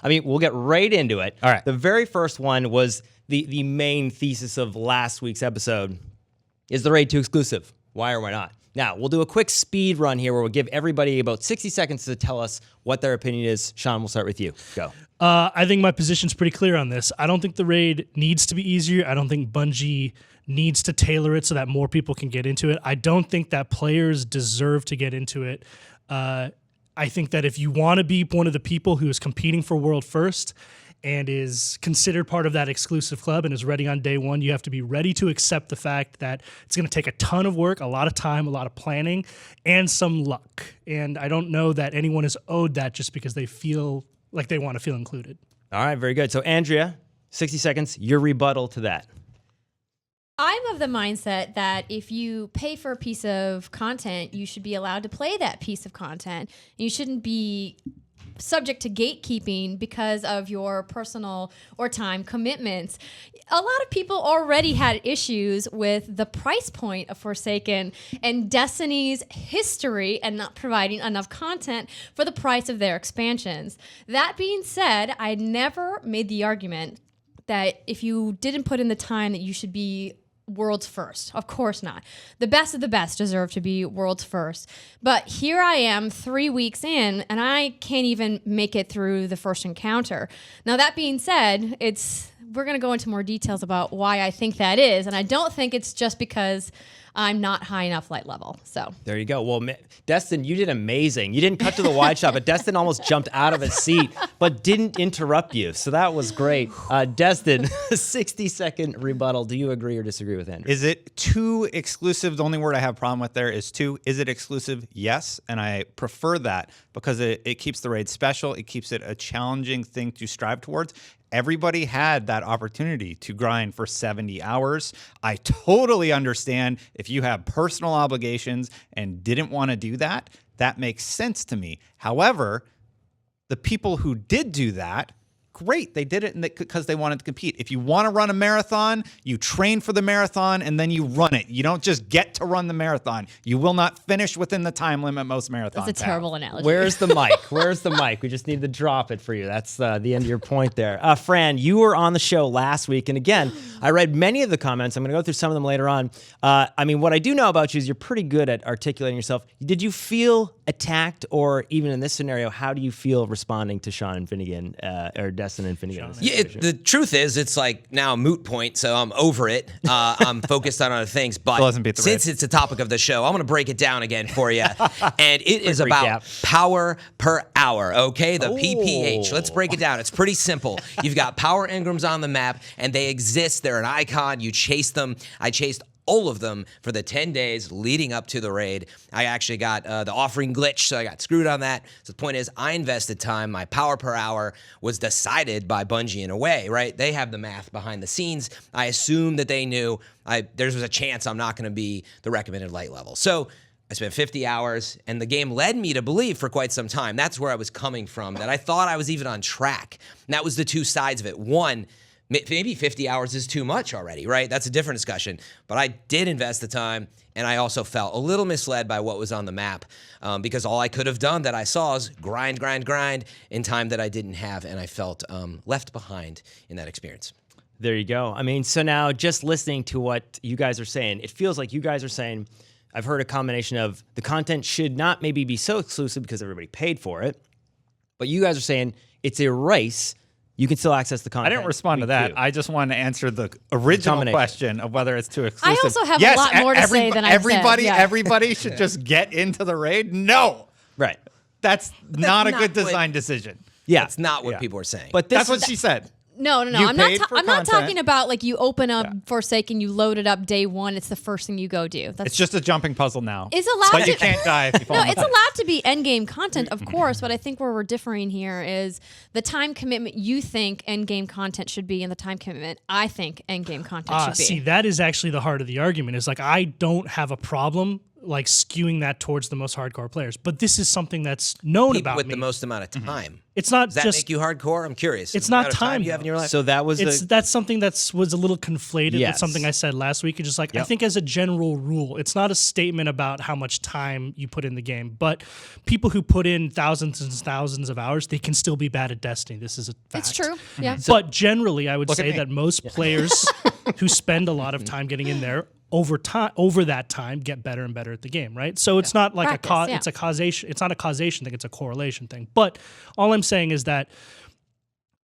I mean, we'll get right into it. All right. The very first one was the main thesis of last week's episode. Is the raid too exclusive? Why or why not? Now, we'll do a quick speed run here where we'll give everybody about 60 seconds to tell us what their opinion is. Sean, we'll start with you. Go. I think my position's pretty clear on this. I don't think the raid needs to be easier. I don't think Bungie needs to tailor it so that more people can get into it. I don't think that players deserve to get into it. I think that if you want to be one of the people who is competing for World First and is considered part of that exclusive club and is ready on day one, you have to be ready to accept the fact that it's going to take a ton of work, a lot of time, a lot of planning, and some luck. And I don't know that anyone is owed that just because they feel like they want to feel included. All right, very good. So, Andrea, 60 seconds, your rebuttal to that. I'm of the mindset that if you pay for a piece of content, you should be allowed to play that piece of content. You shouldn't be subject to gatekeeping because of your personal or time commitments. A lot of people already had issues with the price point of Forsaken and Destiny's history and not providing enough content for the price of their expansions. That being said, I never made the argument that if you didn't put in the time that you should be world's first. Of course not. The best of the best deserve to be world's first. But here I am 3 weeks in, and I can't even make it through the first encounter. Now, that being said, we're going to go into more details about why I think that is, and I don't think it's just because I'm not high enough light level. So there you go. Well, Destin, you did amazing. You didn't cut to the wide shot, but Destin almost jumped out of his seat, but didn't interrupt you. So that was great. Destin, 60-second rebuttal. Do you agree or disagree with Andrew? Is it too exclusive? The only word I have a problem with there is too. Is it exclusive? Yes, and I prefer that because it keeps the raid special. It keeps it a challenging thing to strive towards. Everybody had that opportunity to grind for 70 hours. I totally understand if you have personal obligations and didn't want to do that. That makes sense to me. However, the people who did do that, great. They did it because they wanted to compete. If you want to run a marathon, you train for the marathon and then you run it. You don't just get to run the marathon. You will not finish within the time limit most marathons. That's a terrible analogy. Where's the mic? Where's the mic? We just need to drop it for you. That's the end of your point there. Fran, you were on the show last week. And again, I read many of the comments. I'm going to go through some of them later on. I mean, what I do know about you is you're pretty good at articulating yourself. Did you feel attacked, or even in this scenario, how do you feel responding to Sean and Finnegan, or Destin and Finnegan? Yeah, the truth is, it's like now a moot point, so I'm over it. I'm focused on other things, but since it's a topic of the show, I'm going to break it down again for you. And it is about power per hour, okay? The PPH. Let's break it down. It's pretty simple. You've got power engrams on the map, and they exist. They're an icon. You chase them. I chased all of them for the 10 days leading up to the raid. I actually got the offering glitch, so I got screwed on that. So the point is, I invested time. My power per hour was decided by Bungie in a way, right? They have the math behind the scenes. I assumed that they knew there was a chance I'm not going to be the recommended light level. So I spent 50 hours, and the game led me to believe for quite some time. That's where I was coming from, that I thought I was even on track. And that was the two sides of it. One, maybe 50 hours is too much already, right? That's a different discussion. But I did invest the time, and I also felt a little misled by what was on the map because all I could have done that I saw is grind in time that I didn't have, and I felt left behind in that experience. There you go. I mean, so now just listening to what you guys are saying, it feels like you guys are saying, I've heard a combination of the content should not maybe be so exclusive because everybody paid for it, but you guys are saying it's a race. You can still access the content. I didn't respond to that. I just wanted to answer the original question of whether it's too exclusive. I also have a lot more to say than I've said. Yeah. Everybody should just get into the raid? No. Right. That's not a good design decision. Yeah. That's not what people are saying. But that's what she said. No. I'm not talking about like you open up Forsaken, you load it up day one. It's the first thing you go do. It's just a jumping puzzle now. It's allowed but you can't die if you fall. No, it's allowed to be endgame content, of course. But I think where we're differing here is the time commitment you think endgame content should be, and the time commitment I think endgame content should be. See, that is actually the heart of the argument. Is like I don't have a problem like skewing that towards the most hardcore players. But this is something that's known People about with me. the most amount of time. It's not Does that just make you hardcore? I'm curious. It's The not amount of time, you have in your life. So that was that's something that was a little conflated with Yes. something I said last week. It's just like, I think as a general rule, it's not a statement about how much time you put in the game, but people who put in thousands and thousands of hours, they can still be bad at Destiny. This is a fact. It's true. Yeah. But generally, I would say me. that most players who spend a lot of time getting in there over that time get better and better at the game, right? So it's not like Practice, it's a causation. It's not a causation thing. It's a correlation thing. But all I'm saying is that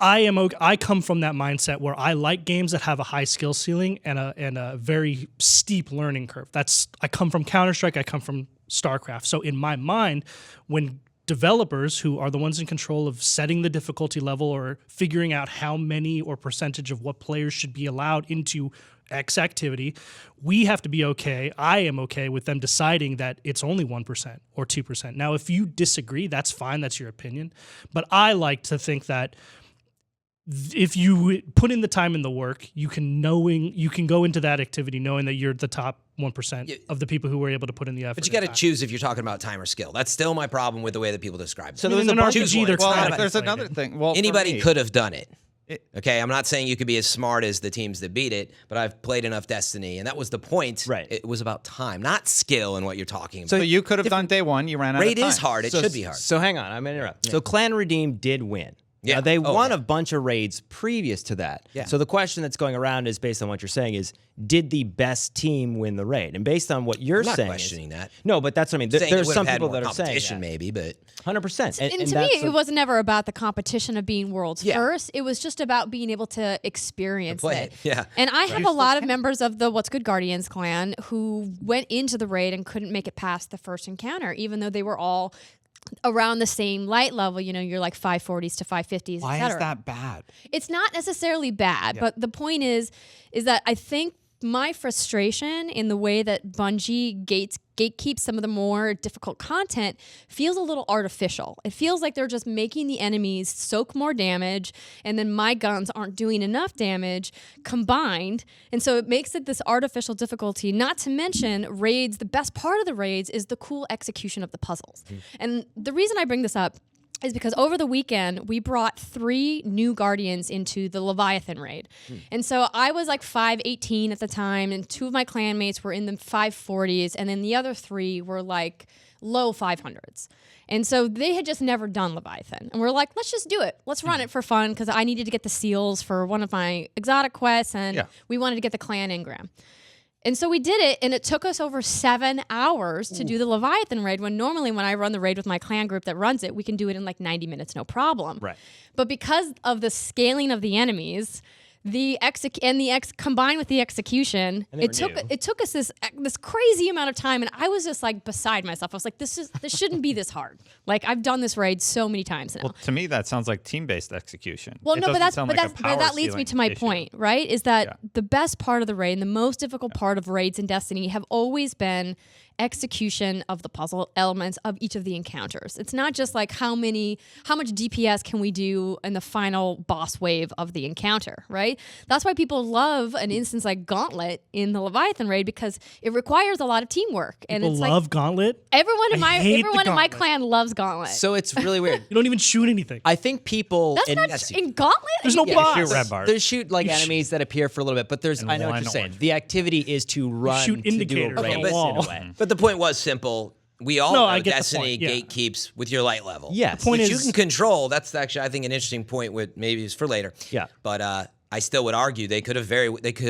I come from that mindset where I like games that have a high skill ceiling and a very steep learning curve. I come from Counter-Strike. I come from StarCraft. So in my mind, when developers who are the ones in control of setting the difficulty level or figuring out how many or percentage of what players should be allowed into X activity, we have to be okay. I am okay with them deciding that it's only 1% or 2%. Now, if you disagree, that's fine. That's your opinion. But I like to think that if you put in the time and the work, you can go into that activity knowing that you're the top 1% of the people who were able to put in the effort. But you got to choose if you're talking about time or skill. That's still my problem with the way that people describe it. So there was an RPG. There's another thing. Well, Anybody could have done it. Okay, I'm not saying you could be as smart as the teams that beat it, but I've played enough Destiny, and that was the point. Right. It was about time, not skill in what you're talking about. So you could have done day one. You ran out of Raid time. is hard. It should be hard. So hang on, I'm gonna interrupt. So Clan Redeem did win. Yeah. Now, they Oh, won yeah. a bunch of raids previous to that. Yeah. So the question that's going around is based on what you're saying is, did the best team win the raid? And based on what you're I'm not saying, questioning that. No, but that's what I mean. Saying There's it would some have had people more that are saying competition, that. maybe, but 100%. And to me, it was never about the competition of being world's Yeah. first. It was just about being able to experience play it. it, yeah. And I have a lot of members of the What's Good Guardians clan who went into the raid and couldn't make it past the first encounter, even though they were all around the same light level. You know, you're like 540s to 550s. Why et cetera. is that bad? It's not necessarily bad, but the point is that I think my frustration in the way that Bungie gatekeeps some of the more difficult content feels a little artificial. It feels like they're just making the enemies soak more damage, and then my guns aren't doing enough damage combined. And so it makes it this artificial difficulty, not to mention raids. The best part of the raids is the cool execution of the puzzles. And the reason I bring this up is because over the weekend, we brought 3 new Guardians into the Leviathan raid. And so I was like 518 at the time, and 2 of my clanmates were in the 540s, and then the other 3 were like low 500s. And so they had just never done Leviathan. And we're like, let's just do it. Let's run it for fun, because I needed to get the seals for one of my exotic quests, and we wanted to get the clan engram. And so we did it, and it took us over 7 hours to do the Leviathan raid, when normally when I run the raid with my clan group that runs it, we can do it in like 90 minutes, no problem. Right. But because of the scaling of the enemies, combined with the execution, it took us this crazy amount of time, and I was just like beside myself. I was like, this shouldn't be this hard. Like, I've done this raid so many times now. Well, to me, that sounds like team-based execution. Well, It no, but doesn't sound like a power that leads me ceiling to my issue. point, right? Is that the best part of the raid and the most difficult part of raids in Destiny have always been execution of the puzzle elements of each of the encounters. It's not just like how much DPS can we do in the final boss wave of the encounter, right? That's why people love an instance like Gauntlet in the Leviathan raid, because it requires a lot of teamwork. And People it's love like Gauntlet. everyone in I hate the my Gauntlet. clan loves Gauntlet. So it's really weird. You don't even shoot anything. I think people That's not in Gauntlet. There's no boss. Shoot red bars. There's shoot like enemies that appear for a little bit, but there's I know what one you're saying. orange. The activity is to run shoot to do a indicators raid on the wall. in a way. But the point was simple. We all No, know I get the Destiny point, yeah. gatekeeps with your light level. Yes. The point Which is- you can control. That's actually, I think, an interesting point. With maybe it's for later. Yeah. But I still would argue they could have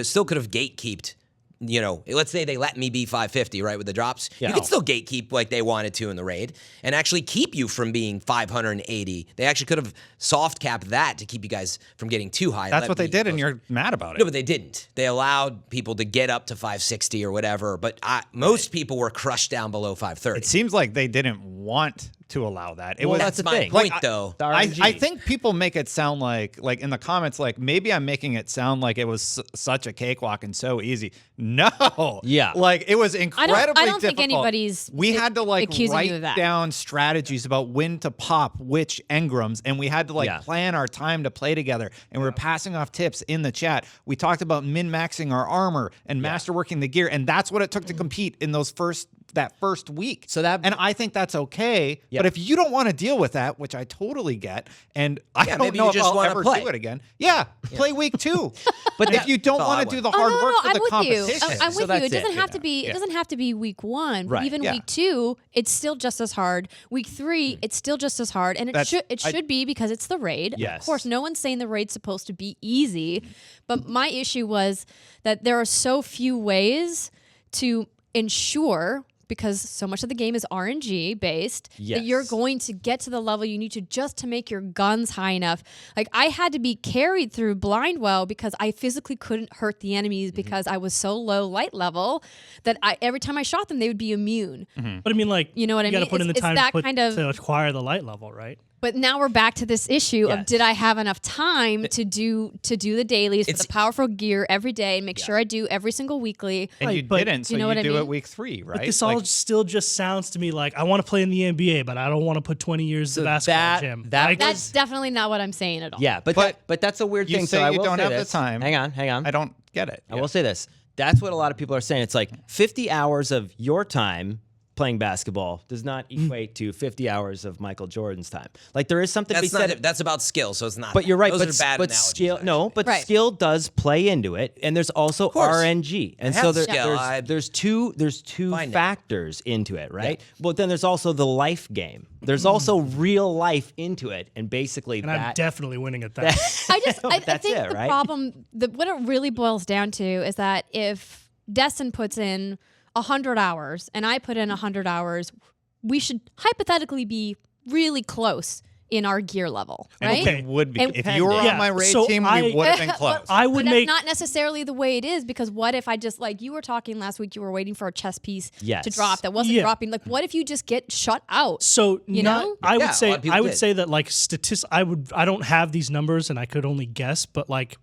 still could have gatekeeped. You know, let's say they let me be 550, right, with the drops. Yeah. You could still gatekeep like they wanted to in the raid and actually keep you from being 580. They actually could have soft capped that to keep you guys from getting too high. That's Let what they me did, and go- you're mad about it. No, but they didn't. They allowed people to get up to 560 or whatever, but most people were crushed down below 530. It seems like they didn't want to allow that. It Well, was that's the my thing. point, Like, though. The I RNG. think people make it sound like in the comments, like maybe I'm making it sound like it was such a cakewalk and so easy. No. Yeah. Like it was incredibly I don't think difficult. anybody's We had to like accusing you of write that. down strategies about when to pop which engrams, and we had to like Yeah. plan our time to play together. And we were passing off tips in the chat. We talked about min-maxing our armor and masterworking the gear, and that's what it took to compete in those first that first week. So and I think that's okay. Yep. But if you don't want to deal with that, which I totally get, and I don't know if I'll ever do it again. Play week 2. But if you don't want to do the hard work for the competition, I'm with you. It doesn't have to be. It doesn't have to be week 1. Right. Even week 2, it's still just as hard. Week 3, it's still just as hard, and it should be because it's the raid. Yes. Of course, no one's saying the raid's supposed to be easy, but my issue was that there are so few ways to ensure, because so much of the game is RNG based, that you're going to get to the level you need to make your guns high enough. Like, I had to be carried through blind well because I physically couldn't hurt the enemies because I was so low light level that every time I shot them, they would be immune. But I mean, like, you know what I mean? You got to put in the time to acquire the light level, right? But now we're back to this issue of, did I have enough time to do the dailies for the powerful gear every day and make sure I do every single weekly? And you didn't, so you do it week 3, right? But this all still just sounds to me like I want to play in the NBA, but I don't want to put 20 years in the basketball gym. That's definitely not what I'm saying at all. Yeah, but that's a weird thing. You say you don't have the time. Hang on. I don't get it. I will say this. That's what a lot of people are saying. It's like 50 hours of your time playing basketball does not equate to 50 hours of Michael Jordan's time. Like, there is something to be said. That's about skill, so it's not. But you're right. Those are bad analogies, skill, actually. Skill does play into it, and there's also RNG, and so there's two factors into it, right? But then there's also the life game. There's also real life into it, and basically and I'm definitely winning at that. I think the problem, what it really boils down to is that if Destin puts in 100 hours and I put in 100 hours, we should hypothetically be really close in our gear level, right? Okay, would be. If you were on my raid team, we would have been close. But that's not necessarily the way it is, because what if I just, like you were talking last week, you were waiting for a chess piece to drop that wasn't dropping. Like, what if you just get shut out? So you know, I would say that, like, I don't have these numbers and I could only guess, but like,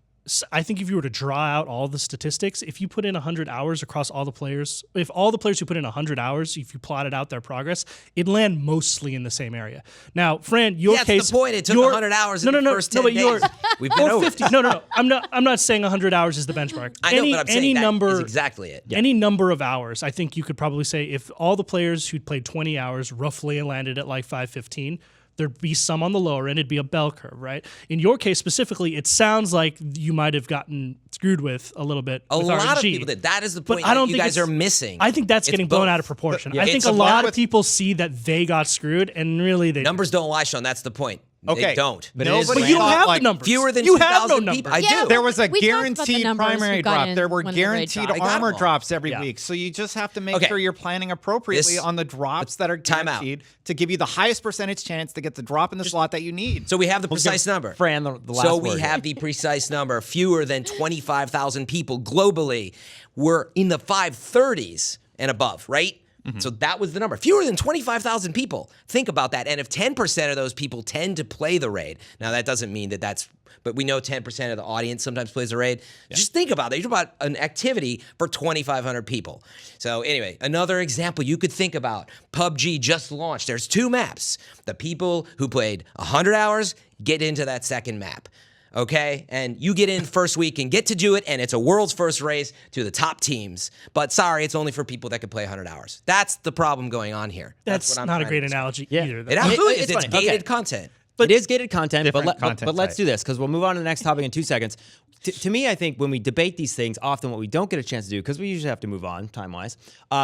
I think if you were to draw out all the statistics, if you put in 100 hours across all the players, if all the players who put in 100 hours, if you plotted out their progress, it'd land mostly in the same area. Now, Fran, your case... That's the point. It took 100 hours in the first 10 days. We've been over 50. No. I'm not saying 100 hours is the benchmark. I know, but I'm saying that is exactly it. Any number of hours, I think you could probably say if all the players who'd played 20 hours roughly landed at like 515, there'd be some on the lower end. It'd be a bell curve, right? In your case specifically, it sounds like you might have gotten screwed with a little bit. A with lot RNG. of people did. That is the point that you guys are missing. I think that's getting blown out of proportion. I think a lot of people see that they got screwed, and really they numbers don't lie, Sean. That's the point. Okay. They don't. But you don't have the numbers. Fewer than you 2,000 people. I do. There was a guaranteed primary drop. There were guaranteed armor drops every week. So you just have to make sure you're planning appropriately on the drops that are guaranteed to give you the highest percentage chance to get the drop in the slot that you need. So we have the precise number. Fran, the last So word. we have the precise number. Fewer than 25,000 people globally were in the 530s and above, right? So that was the number. Fewer than 25,000 people. Think about that. And if 10% of those people tend to play the raid, now that doesn't mean that's, but we know 10% of the audience sometimes plays the raid. Just think about that. You're talking about an activity for 2,500 people. So anyway, another example you could think about. PUBG just launched. There's 2 maps. The people who played 100 hours get into that second map. Okay, and you get in first week and get to do it, and it's a world's first race to the top teams. But sorry, it's only for people that can play 100 hours. That's the problem going on here. That's what I'm not a great to analogy either. It absolutely is. It's funny. gated content. But it is gated content, but content let's do this, because we'll move on to the next topic in 2 seconds. To me, I think when we debate these things, often what we don't get a chance to do, because we usually have to move on time-wise,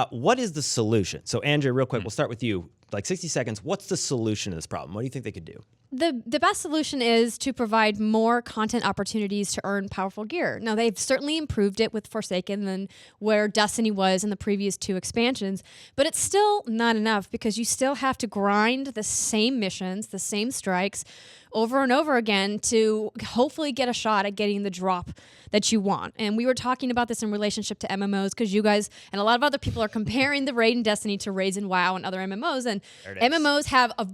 what is the solution? So, Andrea, real quick, we'll start with you. Like 60 seconds, what's the solution to this problem? What do you think they could do? The best solution is to provide more content opportunities to earn powerful gear. Now, they've certainly improved it with Forsaken than where Destiny was in the previous 2 expansions, but it's still not enough, because you still have to grind the same missions, the same strikes over and over again to hopefully get a shot at getting the drop that you want. And we were talking about this in relationship to MMOs, because you guys and a lot of other people are comparing the raid in Destiny to raids in WoW and other MMOs, and MMOs have a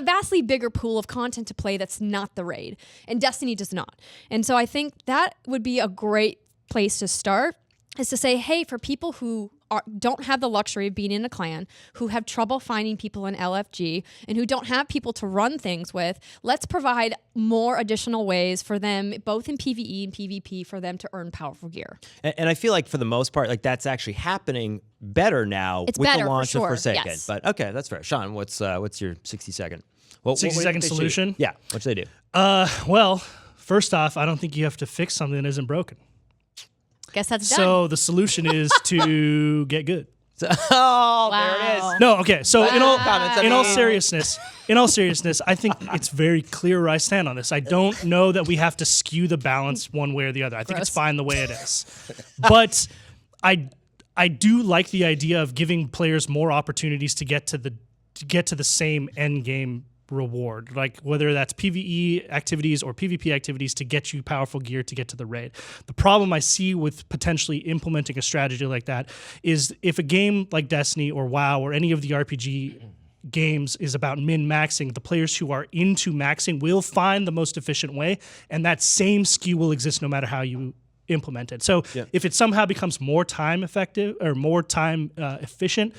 vastly bigger pool of content to play that's not the raid, and Destiny does not. And so I think that would be a great place to start, is to say, hey, for people who don't have the luxury of being in a clan, who have trouble finding people in LFG, and who don't have people to run things with, let's provide more additional ways for them, both in PvE and PvP, for them to earn powerful gear. And I feel like for the most part, like that's actually happening better now with better, the launch for sure. of Forsaken. Yes. But okay, that's fair. Sean, what's your 60-second? 60-second solution? Yeah, what should they do? Well, first off, I don't think you have to fix something that isn't broken. Guess that's done. So the solution is to get good. There it is. No, okay. So in all Wow. seriousness, I think it's very clear where I stand on this. I don't know that we have to skew the balance one way or the other. I think it's fine the way it is. But I do like the idea of giving players more opportunities to get to the same end game reward, like whether that's PvE activities or PvP activities to get you powerful gear to get to the raid. The problem I see with potentially implementing a strategy like that is if a game like Destiny or WoW or any of the RPG games is about min-maxing, the players who are into maxing will find the most efficient way, and that same skew will exist no matter how you implement it. So if it somehow becomes more time effective or more time efficient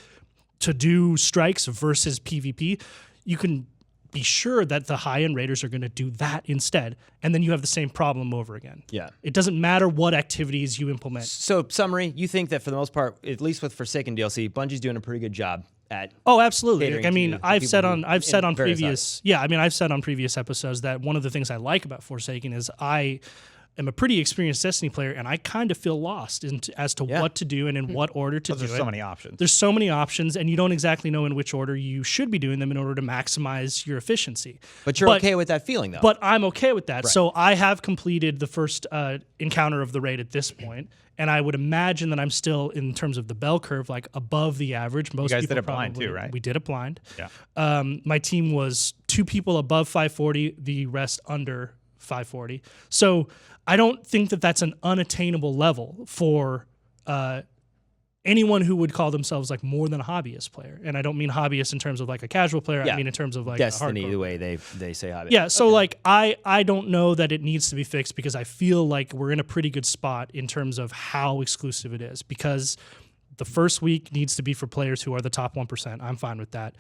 to do strikes versus PvP, you can be sure that the high-end raiders are going to do that instead, and then you have the same problem over again. Yeah. It doesn't matter what activities you implement. So, summary, you think that for the most part, at least with Forsaken DLC, Bungie's doing a pretty good job at absolutely. catering I mean, to I've people said who- on in various previous I've said on previous episodes that one of the things I like about Forsaken is I am a pretty experienced Destiny player, and I kind of feel lost as to what to do and in what order to do There's it. so many options. There's so many options, and you don't exactly know in which order you should be doing them in order to maximize your efficiency. But you're okay with that feeling, though. But I'm okay with that. So I have completed the first encounter of the raid at this point, and I would imagine that I'm still, in terms of the bell curve, like above the average. Most guys people did it blind probably- too, right? We did it blind. Yeah. My team was 2 people above 540, the rest under 540. So I don't think that that's an unattainable level for anyone who would call themselves like more than a hobbyist player. And I don't mean hobbyist in terms of like a casual player. I mean in terms of like Destiny, a hardcore the way they say hobby. yeah, so like I don't know that it needs to be fixed because I feel like we're in a pretty good spot in terms of how exclusive it is, because the first week needs to be for players who are the top 1%. I'm fine with that.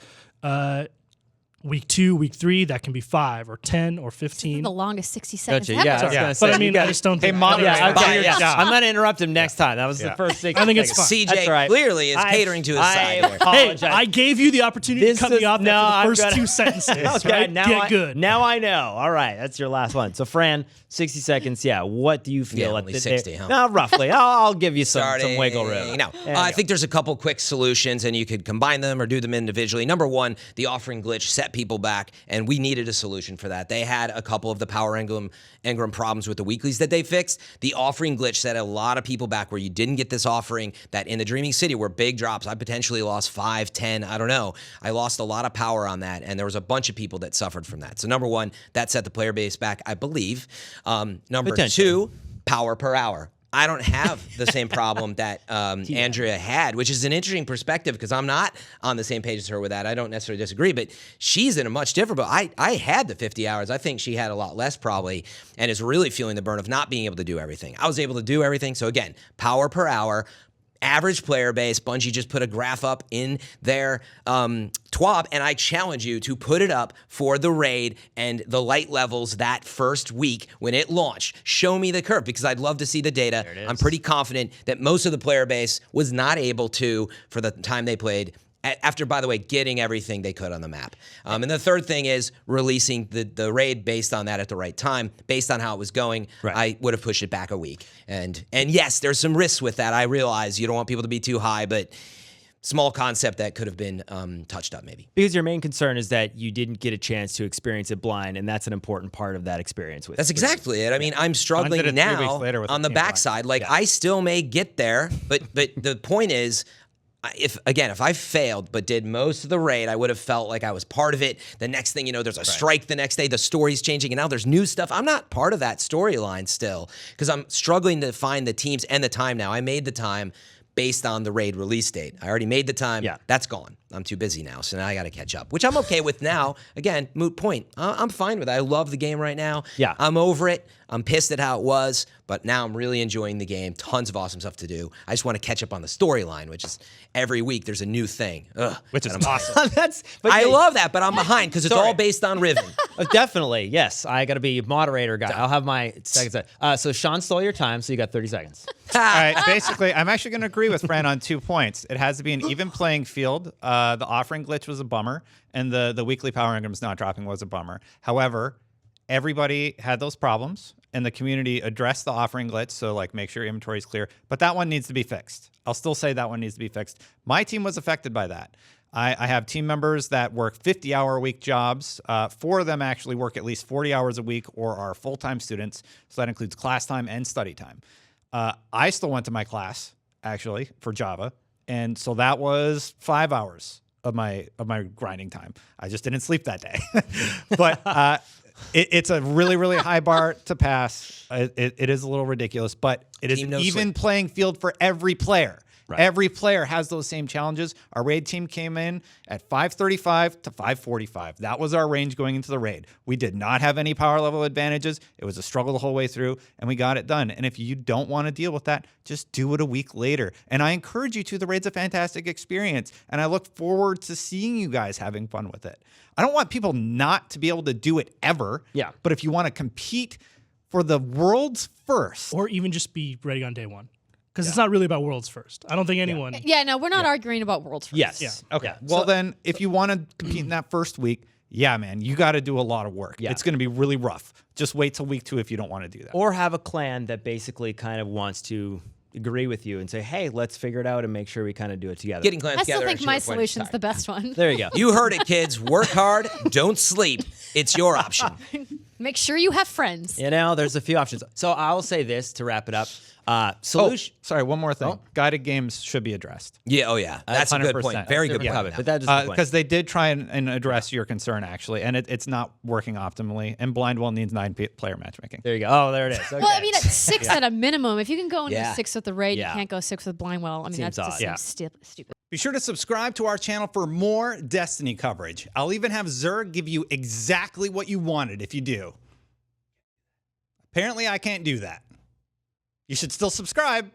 Week 2, week 3, that can be 5 or 10 or 15. The longest 60 seconds Gotcha. ever. Yeah, I was Yeah. gonna say, But I mean, you I guys- just don't think. moderate. Yeah, okay, Bias. yeah. I'm gonna interrupt him next time. That was the first 60 I think it's seconds. fine. CJ That's all right. clearly is catering to his side Hey, here. apologize. I gave you the opportunity This to cut is- me off no, after I'm the first gonna- 2 sentences. Okay, right? now Get good. Now I know. All right, that's your last one. So, Fran, 60 seconds. Yeah, what do you feel? Yeah, at only the- 60, huh? No, roughly. I'll give you some Starting- wiggle room. No, There I you go. think there's a couple quick solutions, and you could combine them or do them individually. Number one, the offering glitch set people back, and we needed a solution for that. They had a couple of the power engram problems with the weeklies that they fixed. The offering glitch set a lot of people back where you didn't get this offering that in the Dreaming City were big drops. I potentially lost 5, 10, I don't know. I lost a lot of power on that, and there was a bunch of people that suffered from that. So number one, that set the player base back, I believe. Number Potentially. 2, power per hour. I don't have the same problem that Andrea had, which is an interesting perspective because I'm not on the same page as her with that. I don't necessarily disagree, but she's in a much different, but I had the 50 hours. I think she had a lot less probably and is really feeling the burn of not being able to do everything. I was able to do everything. So again, power per hour. Average player base, Bungie just put a graph up in their TWAB, and I challenge you to put it up for the raid and the light levels that first week when it launched. Show me the curve because I'd love to see the data. I'm pretty confident that most of the player base was not able to, for the time they played, after, by the way, getting everything they could on the map. And the third thing is releasing the raid based on that at the right time, based on how it was going. Right. I would have pushed it back a week. And yes, there's some risks with that. I realize you don't want people to be too high, but small concept that could have been touched up maybe. Because your main concern is that you didn't get a chance to experience it blind, and that's an important part of that experience. That's exactly it. I mean, I'm struggling did it 3 now weeks later with on the the team blind. backside. Like, I still may get there, but the point is, if I failed but did most of the raid, I would have felt like I was part of it. The next thing you know, there's a strike the next day, the story's changing, and now there's new stuff. I'm not part of that storyline still because I'm struggling to find the teams and the time now. I made the time based on the raid release date. I already made the time. Yeah. That's gone. I'm too busy now, so now I got to catch up, which I'm okay with now. Again, moot point. I'm fine with it. I love the game right now. Yeah. I'm over it. I'm pissed at how it was, but now I'm really enjoying the game. Tons of awesome stuff to do. I just want to catch up on the storyline, which is every week there's a new thing. Ugh, which is awesome. I love that, but I'm behind because it's all based on Riven. Definitely, yes. I got to be moderator guy. I'll have my seconds. So Sean stole your time, so you got 30 seconds. All right, basically, I'm actually going to agree with Fran on 2 points. It has to be an even playing field. The offering glitch was a bummer, and the weekly power ingrams not dropping was a bummer. However, everybody had those problems, and the community addressed the offering glitch, so like make sure your inventory is clear. But that one needs to be fixed. I'll still say that one needs to be fixed. My team was affected by that. I have team members that work 50-hour-a-week jobs. 4 of them actually work at least 40 hours a week or are full-time students, so that includes class time and study time. I still went to my class, actually, for Java, and so that was 5 hours of my grinding time. I just didn't sleep that day. But it's a really, really high bar to pass. It is a little ridiculous, but it is an even playing field for every player. Right. Every player has those same challenges. Our raid team came in at 535 to 545. That was our range going into the raid. We did not have any power level advantages. It was a struggle the whole way through, and we got it done. And if you don't want to deal with that, just do it a week later. And I encourage you to. The raid's a fantastic experience, and I look forward to seeing you guys having fun with it. I don't want people not to be able to do it ever. Yeah. But if you want to compete for the world's first, or even just be ready on day one. Because it's not really about worlds first. I don't think anyone. Yeah, no, we're not arguing about worlds first. Yes. Yeah. Okay. Well, then, if you want to compete in that first week, yeah, man, you got to do a lot of work. Yeah. It's going to be really rough. Just wait till week 2 if you don't want to do that. Or have a clan that basically kind of wants to agree with you and say, hey, let's figure it out and make sure we kind of do it together. Getting clans I still together. think my solution's the best one. There you go. You heard it, kids. Work hard. Don't sleep. It's your option. Make sure you have friends. You know, there's a few options. So I'll say this to wrap it up. Solution. Sorry, one more thing. Guided games should be addressed. Yeah, oh yeah. That's a good 100%. point. Very good point. Covered, but that's just the point. Because they did try and address your concern, actually, and it's not working optimally. And Blindwell needs 9-player matchmaking. There you go. Oh, there it is. Okay. Well, I mean, at 6 at a minimum. If you can go into Yeah. 6 with the raid, Yeah. you can't go 6 with Blindwell. I mean, Seems that just odd. seems stupid. Be sure to subscribe to our channel for more Destiny coverage. I'll even have Zerg give you exactly what you wanted if you do. Apparently, I can't do that. You should still subscribe.